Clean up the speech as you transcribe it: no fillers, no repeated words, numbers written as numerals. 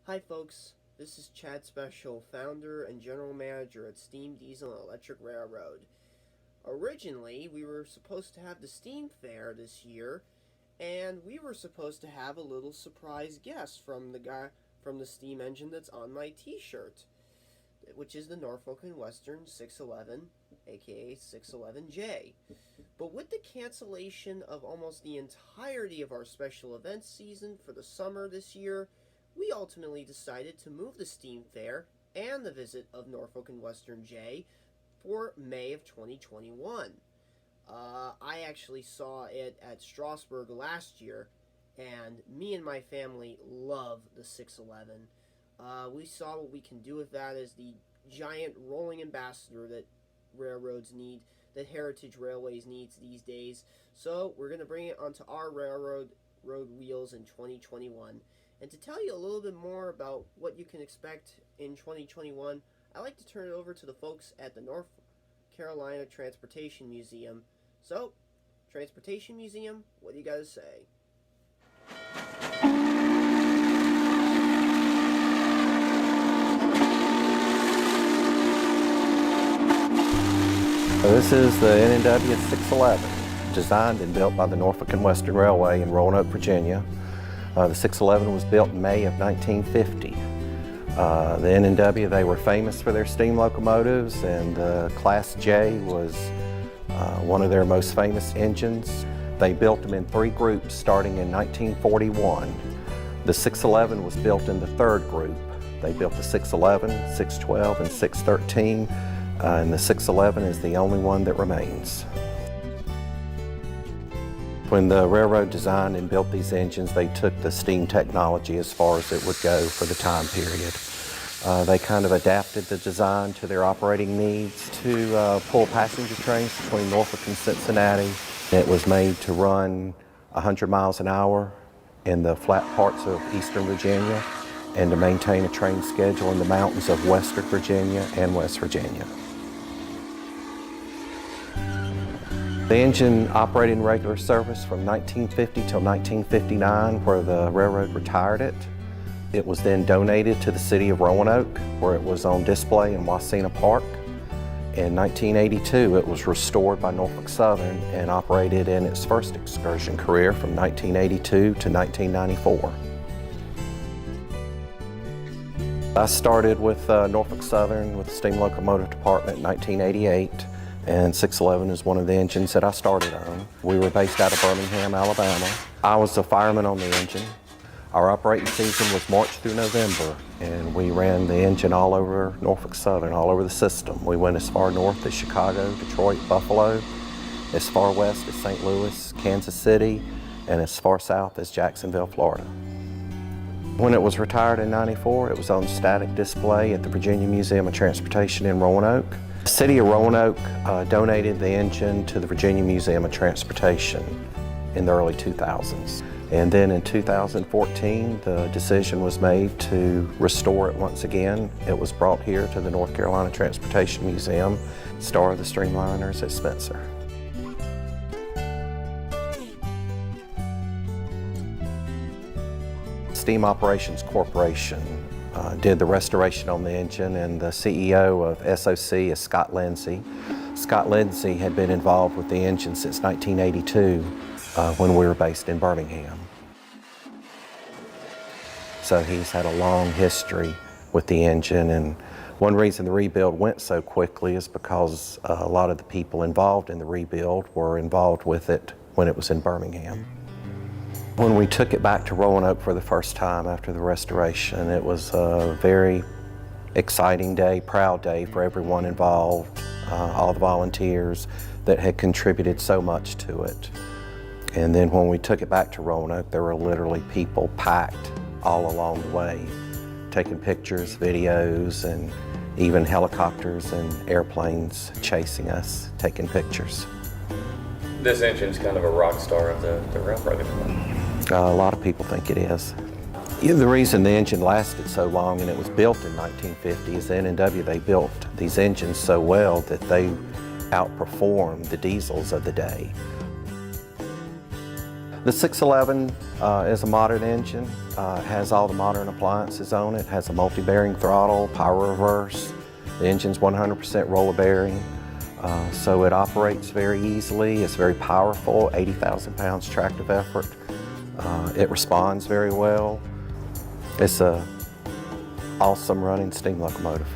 Hi folks, this is Chad Special, founder and general manager at Steam Diesel and Electric Railroad. Originally, we were supposed to have the Steam Fair this year, and we were supposed to have a little surprise guest from the guy from the steam engine that's on my t-shirt, which is the Norfolk and Western 611, aka 611J. But with the cancellation of almost the entirety of our special events season for the summer this year, we ultimately decided to move the Steam Fair and the visit of Norfolk and Western J for May of 2021. I actually saw it at Strasbourg last year, and me and my family love the 611. We saw what we can do with that as the giant rolling ambassador that railroads need, that heritage railways needs these days. So we're going to bring it onto our road wheels in 2021. And to tell you a little bit more about what you can expect in 2021, I'd like to turn it over to the folks at the North Carolina Transportation Museum. So, Transportation Museum, what do you guys say? This is the NNW 611, designed and built by the Norfolk and Western Railway in Roanoke, Virginia. The 611 was built in May of 1950. The NNW, they were famous for their steam locomotives, and Class J was one of their most famous engines. They built them in 3 groups starting in 1941. The 611 was built in the 3rd group. They built the 611, 612, and 613, and the 611 is the only one that remains. When the railroad designed and built these engines, they took the steam technology as far as it would go for the time period. They kind of adapted the design to their operating needs to pull passenger trains between Norfolk and Cincinnati. It was made to run 100 miles an hour in the flat parts of eastern Virginia and to maintain a train schedule in the mountains of western Virginia and West Virginia. The engine operated in regular service from 1950 till 1959, where the railroad retired it. It was then donated to the city of Roanoke, where it was on display in Wasena Park. In 1982, it was restored by Norfolk Southern and operated in its first excursion career from 1982 to 1994. I started with Norfolk Southern with the Steam Locomotive Department in 1988. And 611 is one of the engines that I started on. We were based out of Birmingham, Alabama. I was a fireman on the engine. Our operating season was March through November, and we ran the engine all over Norfolk Southern, all over the system. We went as far north as Chicago, Detroit, Buffalo, as far west as St. Louis, Kansas City, and as far south as Jacksonville, Florida. When it was retired in '94, it was on static display at the Virginia Museum of Transportation in Roanoke. The city of Roanoke donated the engine to the Virginia Museum of Transportation in the early 2000s. And then in 2014, the decision was made to restore it once again. It was brought here to the North Carolina Transportation Museum, Star of the Streamliners at Spencer. Steam Operations Corporation did the restoration on the engine, and the CEO of SOC is Scott Lindsay. Scott Lindsay had been involved with the engine since 1982 when we were based in Birmingham. So he's had a long history with the engine, and one reason the rebuild went so quickly is because a lot of the people involved in the rebuild were involved with it when it was in Birmingham. When we took it back to Roanoke for the first time after the restoration, it was a very exciting day, proud day for everyone involved, all the volunteers that had contributed so much to it. And then when we took it back to Roanoke, there were literally people packed all along the way, taking pictures, videos, and even helicopters and airplanes chasing us, taking pictures. This engine's kind of a rock star of the railroad. A lot of people think it is. The reason the engine lasted so long, and it was built in 1950, is the NNW, they built these engines so well that they outperformed the diesels of the day. The 611 is a modern engine. It has all the modern appliances on it. It has a multi-bearing throttle, power reverse. The engine's 100% roller bearing, so it operates very easily. It's very powerful, 80,000 pounds tractive effort. It responds very well. It's an awesome running steam locomotive.